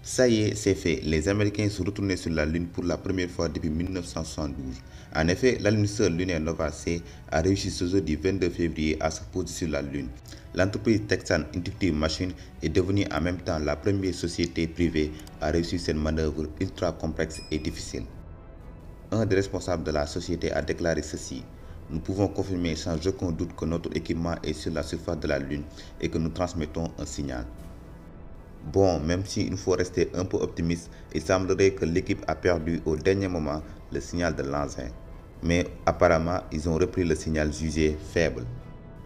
Ça y est, c'est fait. Les Américains sont retournés sur la Lune pour la première fois depuis 1972. En effet, l'alunisseur lunaire Nova C a réussi ce jeudi 22 février à se poser sur la Lune. L'entreprise texane Intuitive Machines est devenue en même temps la première société privée à réussir cette manœuvre ultra complexe et difficile. Un des responsables de la société a déclaré ceci: « Nous pouvons confirmer sans aucun doute que notre équipement est sur la surface de la Lune et que nous transmettons un signal. » Bon, même s'il faut rester un peu optimiste, il semblerait que l'équipe a perdu au dernier moment le signal de l'engin. Mais apparemment, ils ont repris le signal jugé faible.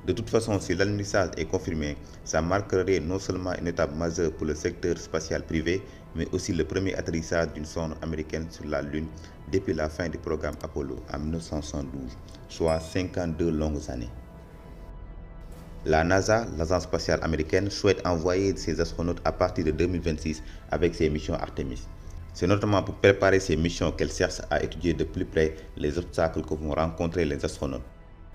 De toute façon, si l'alunissage est confirmé, ça marquerait non seulement une étape majeure pour le secteur spatial privé, mais aussi le premier atterrissage d'une sonde américaine sur la Lune depuis la fin du programme Apollo en 1972, soit 52 longues années. La NASA, l'agence spatiale américaine, souhaite envoyer ses astronautes à partir de 2026 avec ses missions Artemis. C'est notamment pour préparer ces missions qu'elle cherche à étudier de plus près les obstacles que vont rencontrer les astronautes.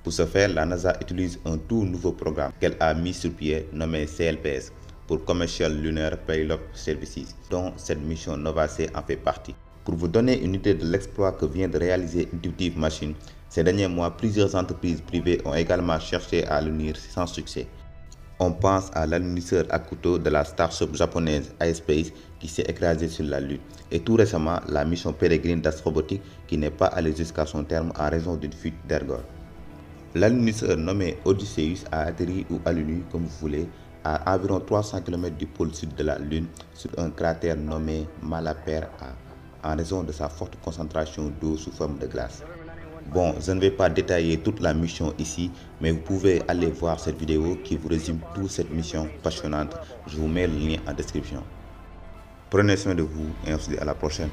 Pour ce faire, la NASA utilise un tout nouveau programme qu'elle a mis sur pied nommé CLPS pour Commercial Lunar Payload Services, dont cette mission Nova C en fait partie. Pour vous donner une idée de l'exploit que vient de réaliser Intuitive Machines, ces derniers mois, plusieurs entreprises privées ont également cherché à l'unir sans succès. On pense à l'alunisseur à couteau de la start-up japonaise iSpace qui s'est écrasé sur la Lune, et tout récemment la mission pérégrine d'astrobotique qui n'est pas allée jusqu'à son terme en raison d'une fuite d'ergot. L'alunisseur nommé Odysseus a atterri ou aluni, comme vous voulez, à environ 300 km du pôle sud de la Lune sur un cratère nommé Malaper A, en raison de sa forte concentration d'eau sous forme de glace. Bon, je ne vais pas détailler toute la mission ici, mais vous pouvez aller voir cette vidéo qui vous résume toute cette mission passionnante. Je vous mets le lien en description. Prenez soin de vous et on se dit à la prochaine.